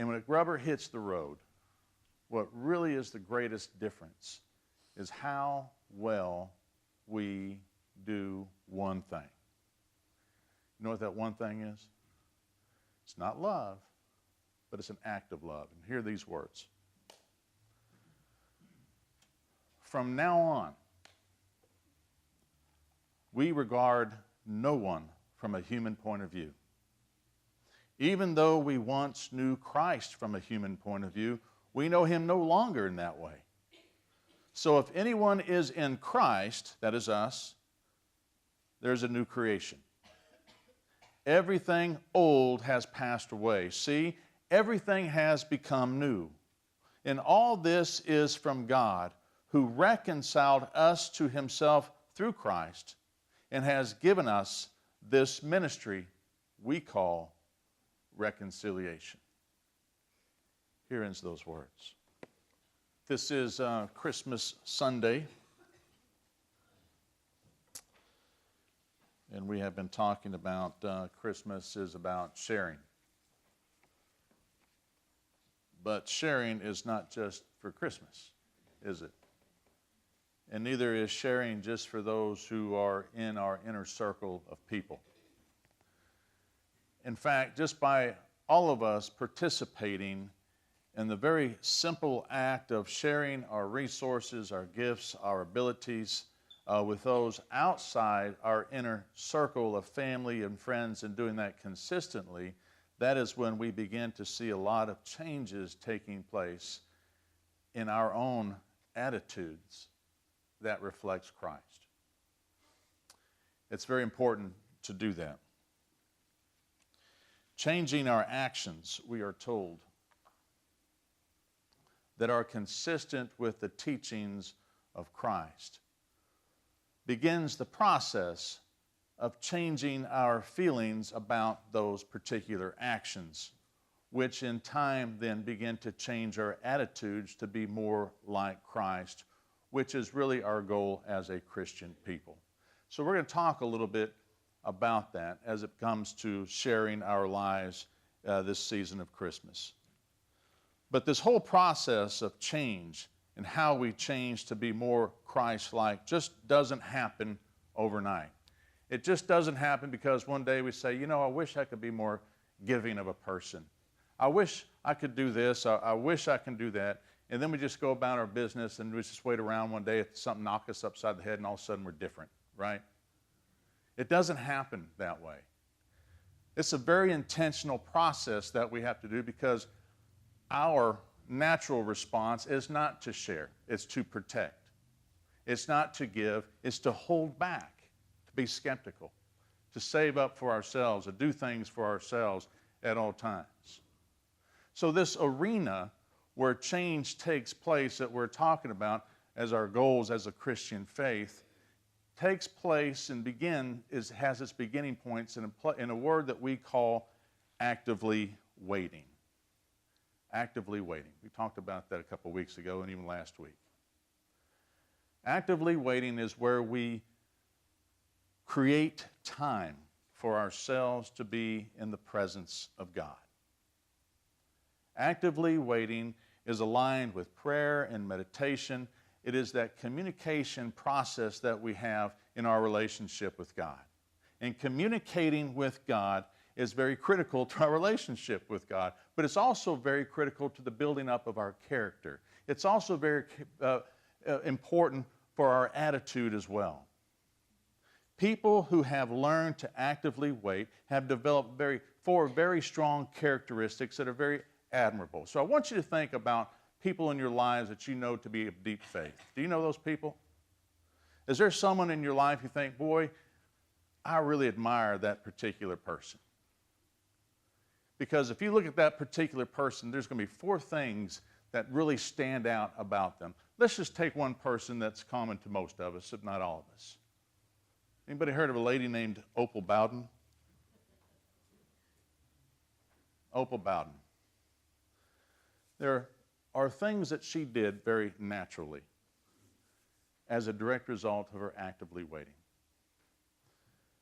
And when a rubber hits the road, what really is the greatest difference is how well we do one thing. You know what that one thing is? It's not love, but it's an act of love. And hear these words. From now on, we regard no one from a human point of view. Even though we once knew Christ from a human point of view, we know him no longer in that way. So if anyone is in Christ, that is us, there's a new creation. Everything old has passed away. See, everything has become new. And all this is from God, who reconciled us to himself through Christ and has given us this ministry we call reconciliation. Here ends those words. This is Christmas Sunday, and we have been talking about Christmas is about sharing. But sharing is not just for Christmas, is it? And neither is sharing just for those who are in our inner circle of people. In fact, just by all of us participating in the very simple act of sharing our resources, our gifts, our abilities with those outside our inner circle of family and friends, and doing that consistently, that is when we begin to see a lot of changes taking place in our own attitudes that reflects Christ. It's very important to do that. Changing our actions, we are told, that are consistent with the teachings of Christ, begins the process of changing our feelings about those particular actions, which in time then begin to change our attitudes to be more like Christ, which is really our goal as a Christian people. So we're going to talk a little bit about that as it comes to sharing our lives this season of Christmas. But this whole process of change and how we change to be more Christ-like just doesn't happen overnight. It just doesn't happen because one day we say, you know, I wish I could be more giving of a person. I wish I could do this. I wish I can do that. And then we just go about our business and we just wait around one day, something knocks us upside the head, and all of a sudden we're different, right? It doesn't happen that way. It's a very intentional process that we have to do, because our natural response is not to share, it's to protect. It's not to give, it's to hold back, to be skeptical, to save up for ourselves, to do things for ourselves at all times. So this arena where change takes place that we're talking about as our goals as a Christian faith takes place and has its beginning points in a word that we call actively waiting. Actively waiting. We talked about that a couple weeks ago and even last week. Actively waiting is where we create time for ourselves to be in the presence of God. Actively waiting is aligned with prayer and meditation. It is that communication process that we have in our relationship with God. And communicating with God is very critical to our relationship with God, but it's also very critical to the building up of our character. It's also very important for our attitude as well. People who have learned to actively wait have developed four very strong characteristics that are very admirable. So I want you to think about people in your lives that you know to be of deep faith. Do you know those people? Is there someone in your life you think, boy, I really admire that particular person? Because if you look at that particular person, there's going to be four things that really stand out about them. Let's just take one person that's common to most of us, if not all of us. Anybody heard of a lady named Opal Bowden? Opal Bowden. There are things that she did very naturally as a direct result of her actively waiting.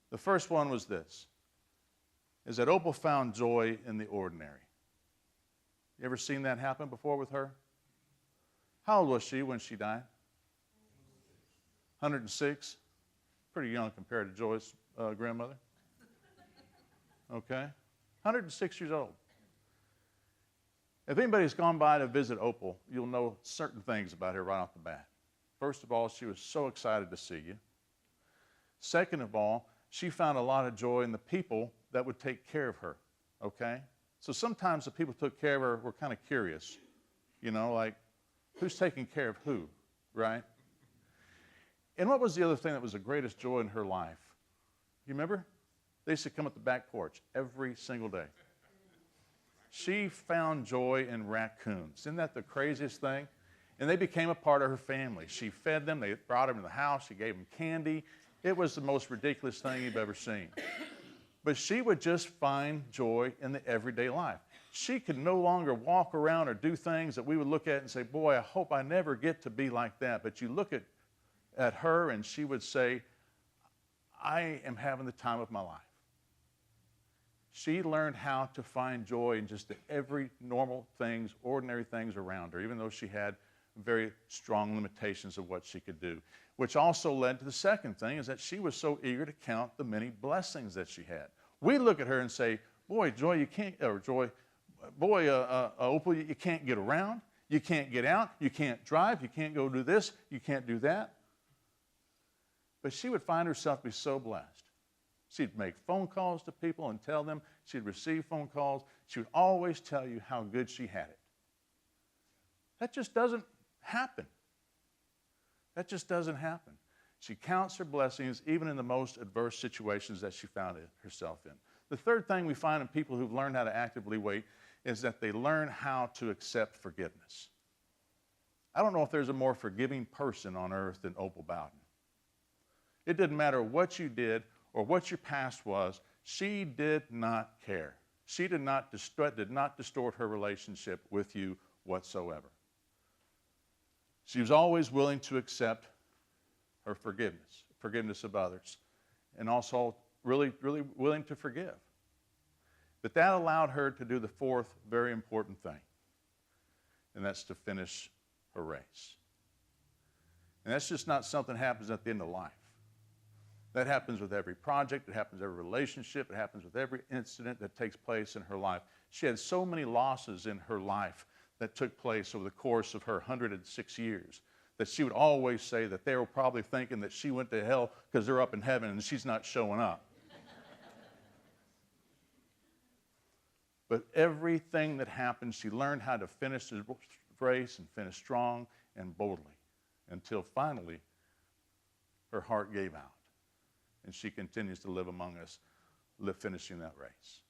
The first one was this, is that Opal found joy in the ordinary. You ever seen that happen before with her? How old was she when she died? 106? Pretty young compared to Joy's grandmother. Okay? 106 years old. If anybody's gone by to visit Opal, you'll know certain things about her right off the bat. First of all, she was so excited to see you. Second of all, she found a lot of joy in the people that would take care of her, okay? So sometimes the people who took care of her were kind of curious, you know, like, who's taking care of who, right? And what was the other thing that was the greatest joy in her life? You remember? They used to come at the back porch every single day. She found joy in raccoons. Isn't that the craziest thing? And they became a part of her family. She fed them. They brought them to the house. She gave them candy. It was the most ridiculous thing you've ever seen. But she would just find joy in the everyday life. She could no longer walk around or do things that we would look at and say, boy, I hope I never get to be like that. But you look at her and she would say, I am having the time of my life. She learned how to find joy in just the every normal things, ordinary things around her, even though she had very strong limitations of what she could do. Which also led to the second thing, is that she was so eager to count the many blessings that she had. We look at her and say, boy, Joy, you can't, or Joy, boy, Opal, you can't get around, you can't get out, you can't drive, you can't go do this, you can't do that. But she would find herself to be so blessed. She'd make phone calls to people and tell them. She'd receive phone calls. She would always tell you how good she had it. That just doesn't happen. That just doesn't happen. She counts her blessings even in the most adverse situations that she found herself in. The third thing we find in people who've learned how to actively wait is that they learn how to accept forgiveness. I don't know if there's a more forgiving person on earth than Opal Bowden. It didn't matter what you did or what your past was, she did not care. She did not distort her relationship with you whatsoever. She was always willing to accept her forgiveness of others, and also really, really willing to forgive. But that allowed her to do the fourth very important thing, and that's to finish her race. And that's just not something that happens at the end of life. That happens with every project, it happens with every relationship, it happens with every incident that takes place in her life. She had so many losses in her life that took place over the course of her 106 years that she would always say that they were probably thinking that she went to hell because they're up in heaven and she's not showing up. But everything that happened, she learned how to finish the race and finish strong and boldly until finally her heart gave out. And she continues to live among us, finishing that race.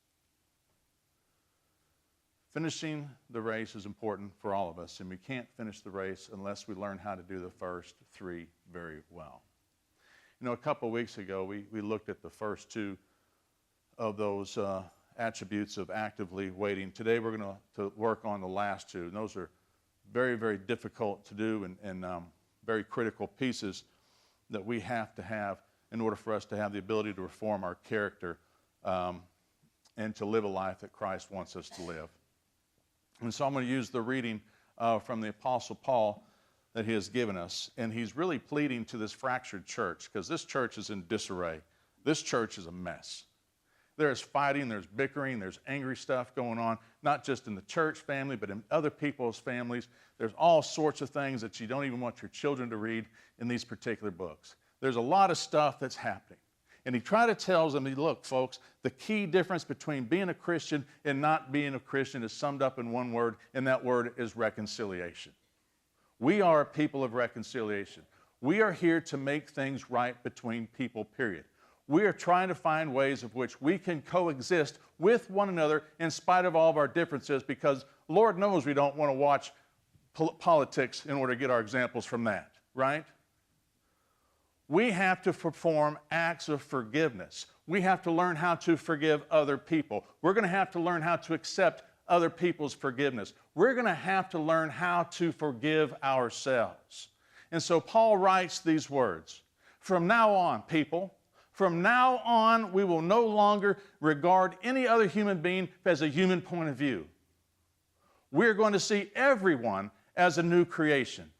Finishing the race is important for all of us, and we can't finish the race unless we learn how to do the first three very well. You know, a couple of weeks ago, we looked at the first two of those attributes of actively waiting. Today, we're going to work on the last two, and those are very, very difficult to do and very critical pieces that we have to have in order for us to have the ability to reform our character and to live a life that Christ wants us to live. And so I'm going to use the reading from the Apostle Paul that he has given us. And he's really pleading to this fractured church because this church is in disarray. This church is a mess. There's fighting, there's bickering, there's angry stuff going on, not just in the church family, but in other people's families. There's all sorts of things that you don't even want your children to read in these particular books. There's a lot of stuff that's happening. And he tried to tell them, look, folks, the key difference between being a Christian and not being a Christian is summed up in one word, and that word is reconciliation. We are a people of reconciliation. We are here to make things right between people, period. We are trying to find ways of which we can coexist with one another in spite of all of our differences, because Lord knows we don't want to watch politics in order to get our examples from that, right? We have to perform acts of forgiveness. We have to learn how to forgive other people. We're going to have to learn how to accept other people's forgiveness. We're going to have to learn how to forgive ourselves. And so Paul writes these words, "From now on, people, from now on, we will no longer regard any other human being as a human point of view. We're going to see everyone as a new creation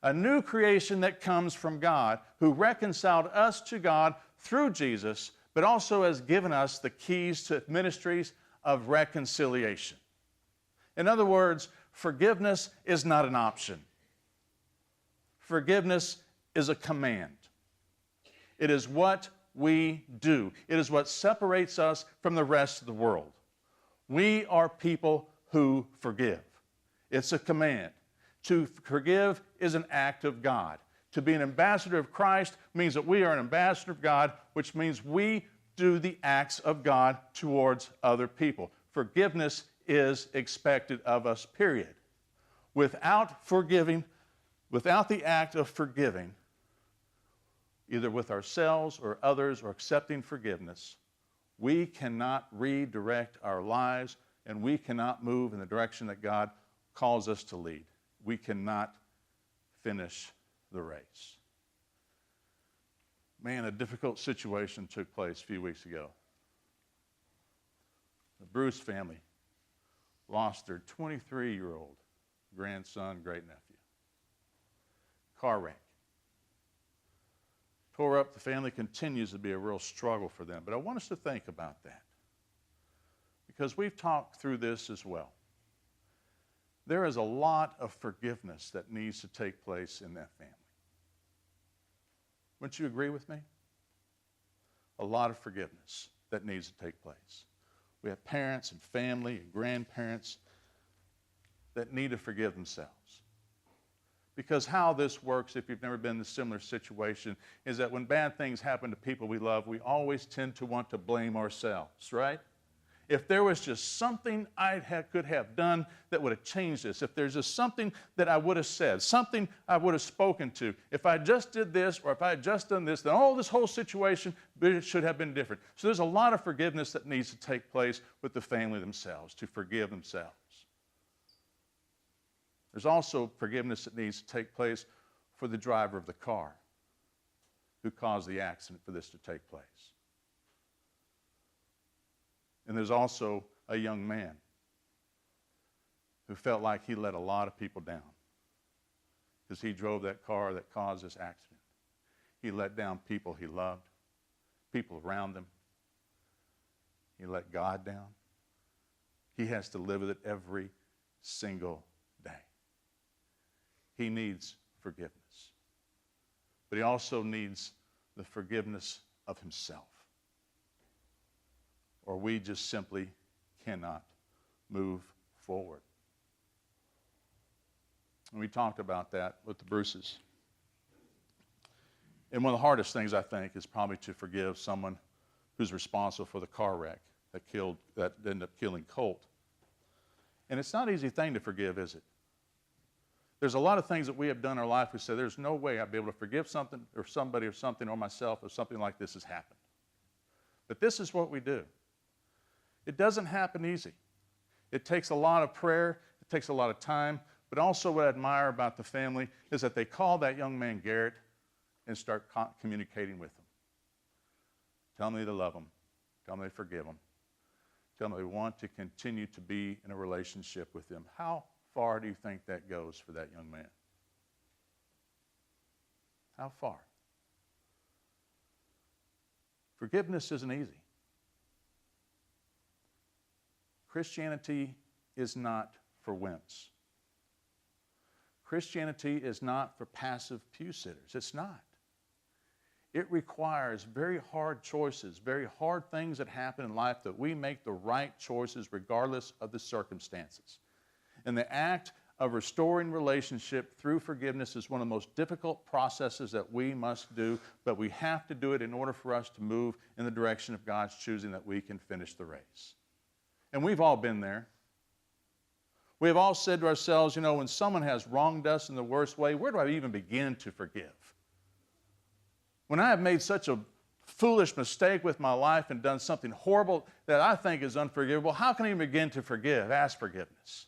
that comes from God, who reconciled us to God through Jesus, but also has given us the keys to ministries of reconciliation. In other words, forgiveness is not an option. Forgiveness is a command. It is what we do. It is what separates us from the rest of the world. We are people who forgive. It's a command. To forgive is an act of God. To be an ambassador of Christ means that we are an ambassador of God, which means we do the acts of God towards other people. Forgiveness is expected of us, period. Without forgiving, without the act of forgiving, either with ourselves or others, or accepting forgiveness, we cannot redirect our lives, and we cannot move in the direction that God calls us to lead. We cannot finish the race. Man, a difficult situation took place a few weeks ago. The Bruce family lost their 23-year-old grandson, great-nephew. Car wreck. Tore up. The family continues to be a real struggle for them. But I want us to think about that, because we've talked through this as well. There is a lot of forgiveness that needs to take place in that family. Wouldn't you agree with me? A lot of forgiveness that needs to take place. We have parents and family and grandparents that need to forgive themselves. Because how this works, if you've never been in a similar situation, is that when bad things happen to people we love, we always tend to want to blame ourselves, right? If there was just something I could have done that would have changed this, if there's just something that I would have said, something I would have spoken to, if I just did this or if I had just done this, then this whole situation should have been different. So there's a lot of forgiveness that needs to take place with the family themselves, to forgive themselves. There's also forgiveness that needs to take place for the driver of the car who caused the accident for this to take place. And there's also a young man who felt like he let a lot of people down because he drove that car that caused this accident. He let down people he loved, people around him. He let God down. He has to live with it every single day. He needs forgiveness. But he also needs the forgiveness of himself, or we just simply cannot move forward. And we talked about that with the Bruces. And one of the hardest things, I think, is probably to forgive someone who's responsible for the car wreck that ended up killing Colt. And it's not an easy thing to forgive, is it? There's a lot of things that we have done in our life we say, there's no way I'd be able to forgive something or somebody or something or myself if something like this has happened. But this is what we do. It doesn't happen easy. It takes a lot of prayer. It takes a lot of time. But also what I admire about the family is that they call that young man Garrett and start communicating with him. Tell me they love him. Tell me they forgive him. Tell me they want to continue to be in a relationship with him. How far do you think that goes for that young man? How far? Forgiveness isn't easy. Christianity is not for wimps. Christianity is not for passive pew sitters. It's not. It requires very hard choices, very hard things that happen in life, that we make the right choices regardless of the circumstances. And the act of restoring relationship through forgiveness is one of the most difficult processes that we must do, but we have to do it in order for us to move in the direction of God's choosing, that we can finish the race. And we've all been there. We have all said to ourselves, when someone has wronged us in the worst way, where do I even begin to forgive? When I have made such a foolish mistake with my life and done something horrible that I think is unforgivable, how can I even begin to forgive? Ask forgiveness.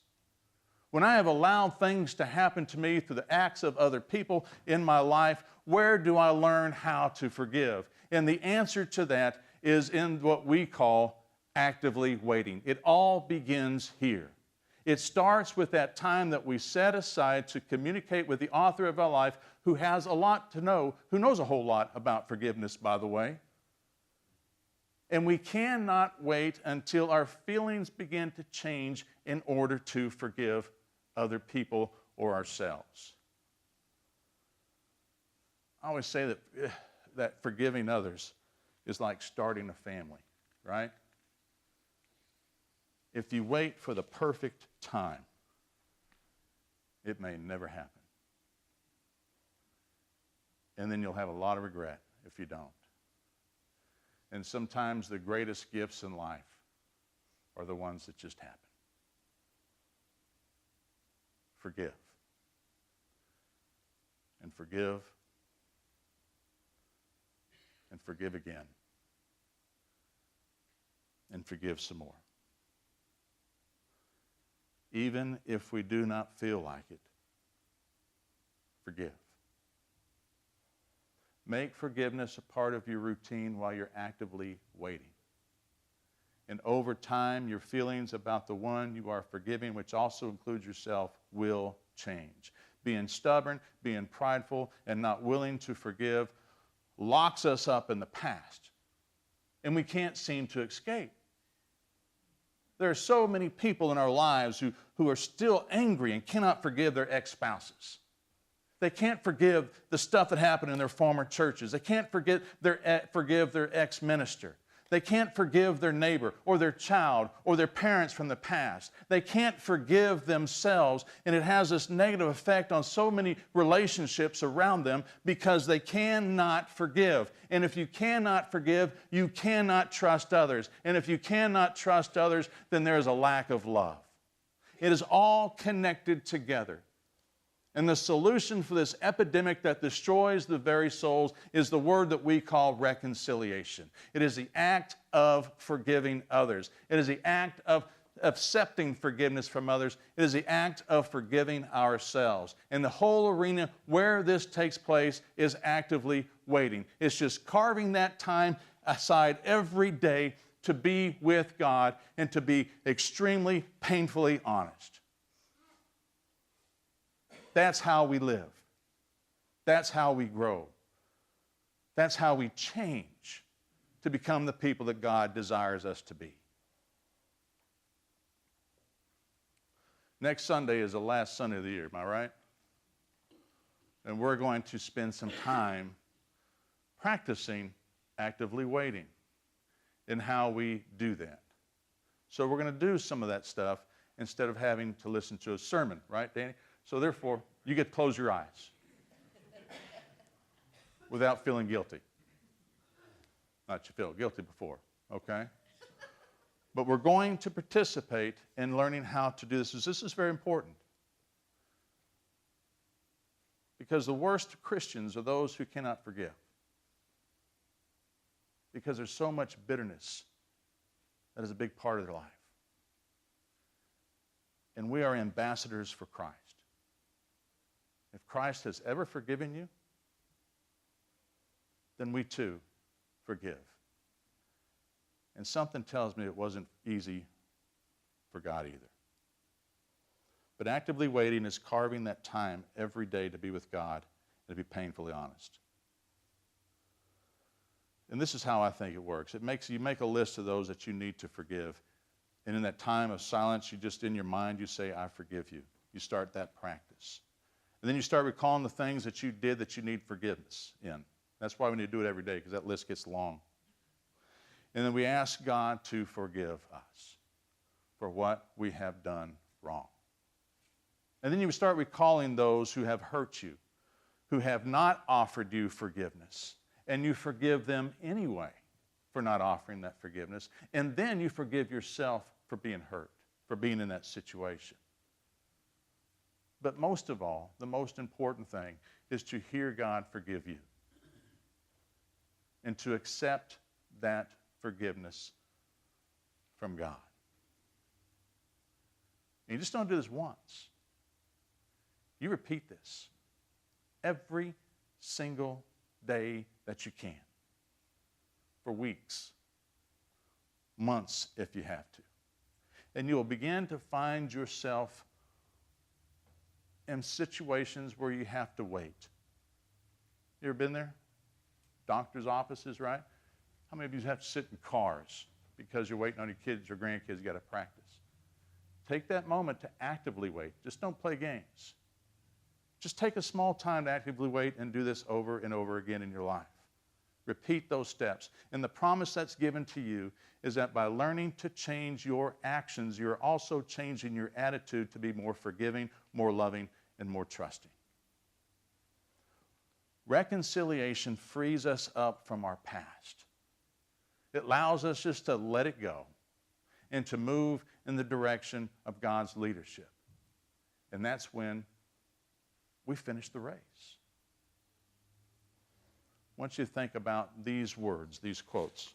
When I have allowed things to happen to me through the acts of other people in my life, where do I learn how to forgive? And the answer to that is in what we call actively waiting. It all begins here. It starts with that time that we set aside to communicate with the author of our life, who has a lot to know, who knows a whole lot about forgiveness, by the way. And we cannot wait until our feelings begin to change in order to forgive other people or ourselves. I always say that forgiving others is like starting a family, right? If you wait for the perfect time, it may never happen. And then you'll have a lot of regret if you don't. And sometimes the greatest gifts in life are the ones that just happen. Forgive. And forgive. And forgive again. And forgive some more. Even if we do not feel like it, forgive. Make forgiveness a part of your routine while you're actively waiting. And over time, your feelings about the one you are forgiving, which also includes yourself, will change. Being stubborn, being prideful, and not willing to forgive locks us up in the past. And we can't seem to escape. There are so many people in our lives who are still angry and cannot forgive their ex-spouses. They can't forgive the stuff that happened in their former churches. They can't forgive their ex-minister. They can't forgive their neighbor or their child or their parents from the past. They can't forgive themselves, and it has this negative effect on so many relationships around them because they cannot forgive. And if you cannot forgive, you cannot trust others. And if you cannot trust others, then there is a lack of love. It is all connected together. And the solution for this epidemic that destroys the very souls is the word that we call reconciliation. It is the act of forgiving others. It is the act of accepting forgiveness from others. It is the act of forgiving ourselves. And the whole arena where this takes place is actively waiting. It's just carving that time aside every day to be with God and to be extremely painfully honest. That's how we live. That's how we grow. That's how we change to become the people that God desires us to be. Next Sunday is the last Sunday of the year, am I right? And we're going to spend some time practicing actively waiting and how we do that. So we're going to do some of that stuff instead of having to listen to a sermon, right, Danny? So therefore, you get to close your eyes without feeling guilty. Not you felt guilty before, okay? But we're going to participate in learning how to do this. This is very important. Because the worst Christians are those who cannot forgive. Because there's so much bitterness that is a big part of their life. And we are ambassadors for Christ. If Christ has ever forgiven you, then we too forgive. And something tells me it wasn't easy for God either. But actively waiting is carving that time every day to be with God and to be painfully honest. And this is how I think it works. You make a list of those that you need to forgive. And in that time of silence, you just in your mind, you say, I forgive you. You start that practice. And then you start recalling the things that you did that you need forgiveness in. That's why we need to do it every day, because that list gets long. And then we ask God to forgive us for what we have done wrong. And then you start recalling those who have hurt you, who have not offered you forgiveness. And you forgive them anyway for not offering that forgiveness. And then you forgive yourself for being hurt, for being in that situation. But most of all, the most important thing is to hear God forgive you and to accept that forgiveness from God. And you just don't do this once. You repeat this every single day that you can, for weeks, months if you have to. And you'll begin to find yourself in situations where you have to wait. You ever been there? Doctor's offices, right? How many of you have to sit in cars because you're waiting on your kids or grandkids got to practice? Take that moment to actively wait. Just don't play games. Just take a small time to actively wait and do this over and over again in your life. Repeat those steps. And the promise that's given to you is that by learning to change your actions, you're also changing your attitude to be more forgiving, more loving, and more trusting. Reconciliation frees us up from our past. It allows us just to let it go and to move in the direction of God's leadership. And that's when we finish the race. I want you to think about these words, these quotes.